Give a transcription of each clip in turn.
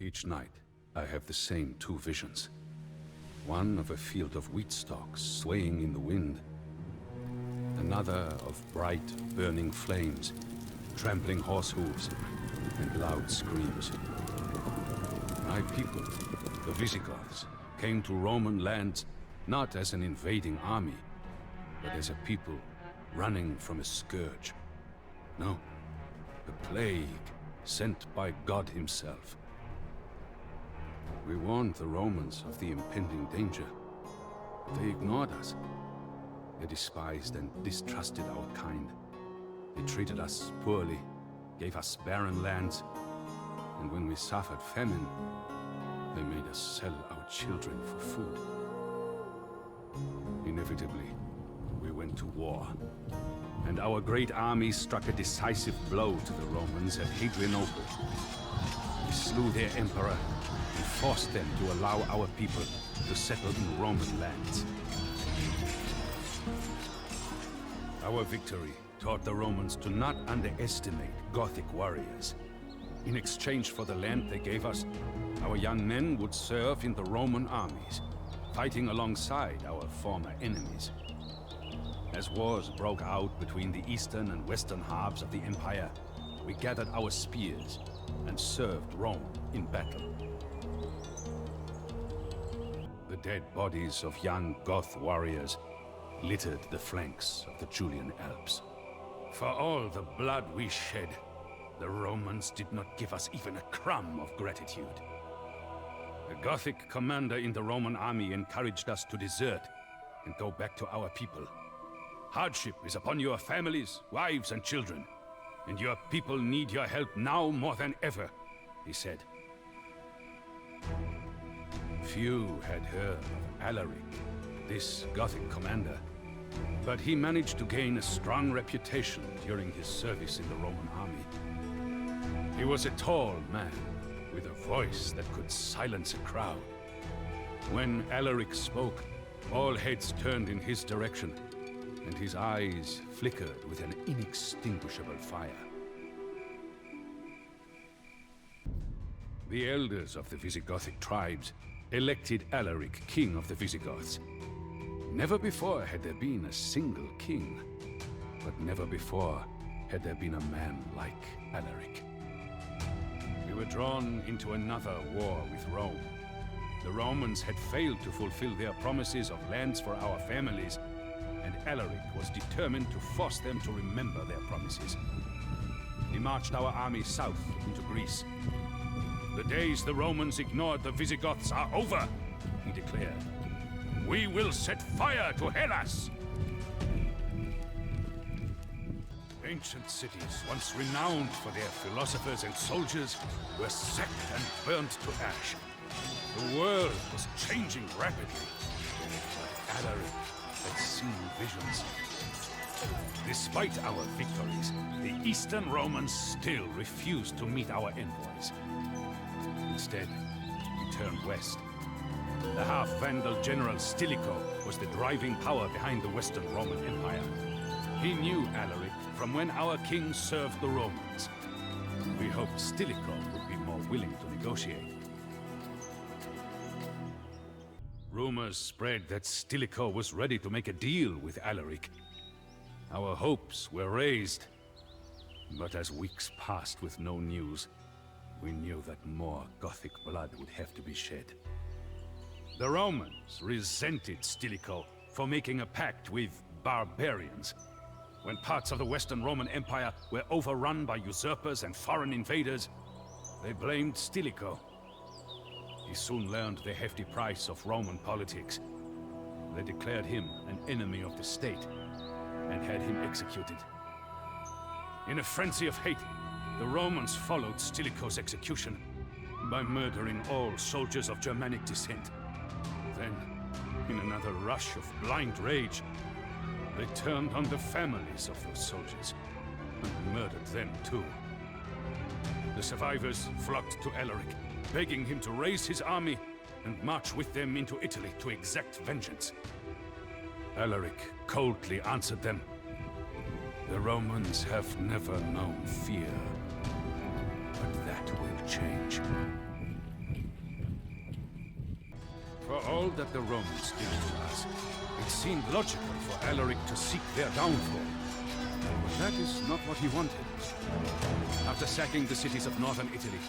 Each night, I have the same two visions. One of a field of wheat stalks swaying in the wind. Another of bright, burning flames, trampling horse hooves, and loud screams. My people, the Visigoths, came to Roman lands not as an invading army, but as a people running from a scourge. No, a plague sent by God himself. We warned the Romans of the impending danger, but they ignored us. They despised and distrusted our kind. They treated us poorly, gave us barren lands, and when we suffered famine, they made us sell our children for food. Inevitably, we went to war, and our great army struck a decisive blow to the Romans at Hadrianople. We slew their emperor and forced them to allow our people to settle in Roman lands. Our victory taught the Romans to not underestimate Gothic warriors. In exchange for the land they gave us, our young men would serve in the Roman armies, fighting alongside our former enemies. As wars broke out between the eastern and western halves of the Empire, we gathered our spears and served Rome in battle. The dead bodies of young Goth warriors littered the flanks of the Julian Alps. For all the blood we shed, the Romans did not give us even a crumb of gratitude. A Gothic commander in the Roman army encouraged us to desert and go back to our people. Hardship is upon your families, wives and children, and your people need your help now more than ever, he said. Few had heard of Alaric, this Gothic commander, but he managed to gain a strong reputation during his service in the Roman army. He was a tall man, with a voice that could silence a crowd. When Alaric spoke, all heads turned in his direction, and his eyes flickered with an inextinguishable fire. The elders of the Visigothic tribes elected Alaric king of the Visigoths. Never before had there been a single king, but never before had there been a man like Alaric. We were drawn into another war with Rome. The Romans had failed to fulfill their promises of lands for our families, and Alaric was determined to force them to remember their promises. He marched our army south into Greece. The days the Romans ignored the Visigoths are over, he declared. We will set fire to Hellas! Ancient cities, once renowned for their philosophers and soldiers, were sacked and burnt to ash. The world was changing rapidly, but Alaric had seen visions. Despite our victories, the Eastern Romans still refused to meet our envoys. Instead, we turned west. The half-Vandal general Stilicho was the driving power behind the Western Roman Empire. He knew Alaric from when our king served the Romans. We hoped Stilicho would be more willing to negotiate. Rumors spread that Stilicho was ready to make a deal with Alaric. Our hopes were raised, but as weeks passed with no news, we knew that more Gothic blood would have to be shed. The Romans resented Stilicho for making a pact with barbarians. When parts of the Western Roman Empire were overrun by usurpers and foreign invaders, they blamed Stilicho. He soon learned the hefty price of Roman politics. They declared him an enemy of the state and had him executed. In a frenzy of hate, the Romans followed Stilicho's execution by murdering all soldiers of Germanic descent. Then, in another rush of blind rage, they turned on the families of those soldiers and murdered them too. The survivors flocked to Alaric, begging him to raise his army and march with them into Italy to exact vengeance. Alaric coldly answered them, "The Romans have never known fear, but that will change." For all that the Romans did to us, it seemed logical for Alaric to seek their downfall. But that is not what he wanted. After sacking the cities of northern Italy,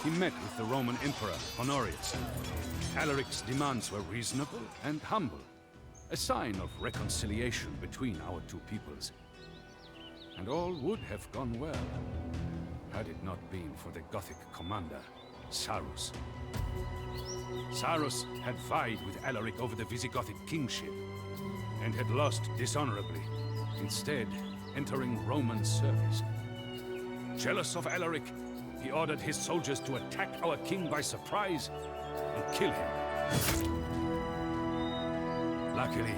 he met with the Roman Emperor, Honorius. Alaric's demands were reasonable and humble, a sign of reconciliation between our two peoples. And all would have gone well, had it not been for the Gothic commander, Sarus. Sarus had vied with Alaric over the Visigothic kingship, and had lost dishonorably, instead entering Roman service. Jealous of Alaric, he ordered his soldiers to attack our king by surprise and kill him. Luckily,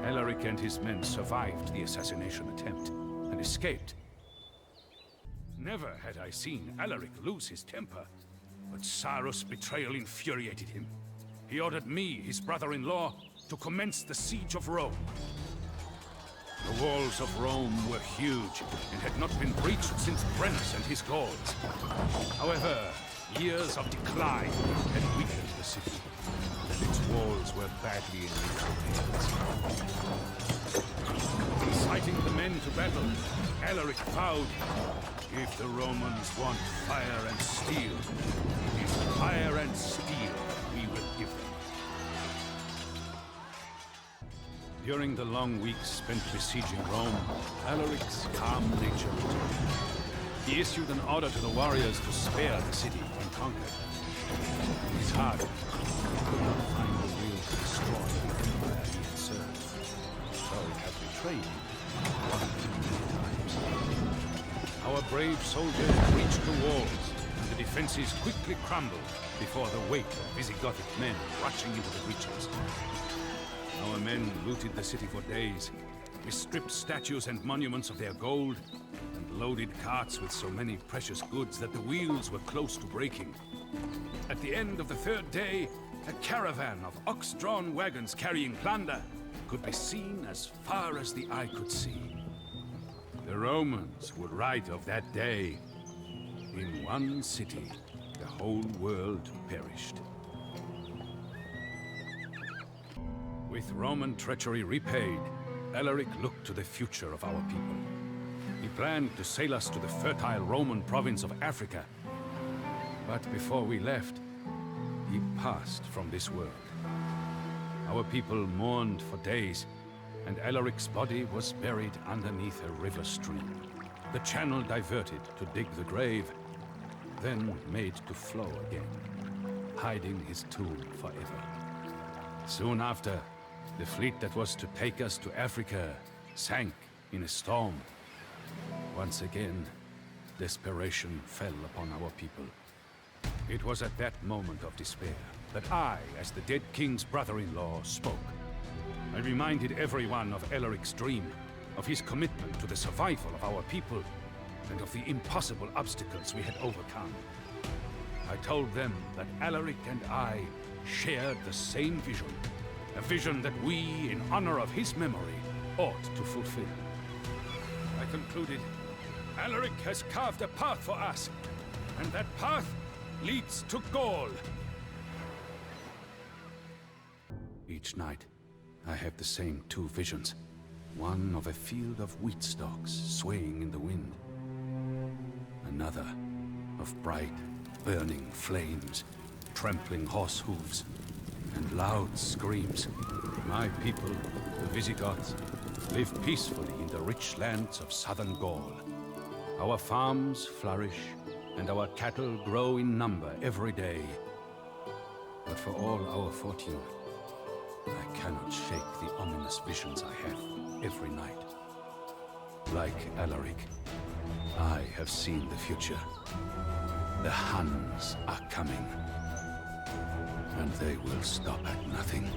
Alaric and his men survived the assassination attempt and escaped. Never had I seen Alaric lose his temper, but Sarus' betrayal infuriated him. He ordered me, his brother-in-law, to commence the siege of Rome. The walls of Rome were huge and had not been breached since Brennus and his Gauls. However, years of decline had weakened the city, and its walls were badly in need of repairs. Inciting the men to battle, Alaric vowed, if the Romans want fire and steel, it is fire and steel we will give them. During the long weeks spent besieging Rome, Alaric's calm nature returned. He issued an order to the warriors to spare the city when conquered. In his heart, he could not find the will to destroy the empire he had served, so he had betrayed him one too many times. Our brave soldiers breached the walls, and the defenses quickly crumbled before the weight of Visigothic men rushing into the breaches. Our men looted the city for days. We stripped statues and monuments of their gold, and loaded carts with so many precious goods that the wheels were close to breaking. At the end of the third day, a caravan of ox-drawn wagons carrying plunder could be seen as far as the eye could see. The Romans would write of that day, in one city, the whole world perished. With Roman treachery repaid, Alaric looked to the future of our people. He planned to sail us to the fertile Roman province of Africa. But before we left, he passed from this world. Our people mourned for days, and Alaric's body was buried underneath a river stream. The channel diverted to dig the grave, then made to flow again, hiding his tomb forever. Soon after, the fleet that was to take us to Africa sank in a storm. Once again, desperation fell upon our people. It was at that moment of despair that I, as the dead king's brother-in-law, spoke. I reminded everyone of Alaric's dream, of his commitment to the survival of our people, and of the impossible obstacles we had overcome. I told them that Alaric and I shared the same vision, a vision that we, in honor of his memory, ought to fulfill. I concluded, Alaric has carved a path for us, and that path leads to Gaul. Each night, I have the same two visions. One of a field of wheat stalks swaying in the wind. Another of bright, burning flames, trampling horse hooves, and loud screams. My people, the Visigoths, live peacefully in the rich lands of southern Gaul. Our farms flourish, and our cattle grow in number every day. But for all our fortune, I cannot shake the ominous visions I have every night. Like Alaric, I have seen the future. The Huns are coming, and they will stop at nothing.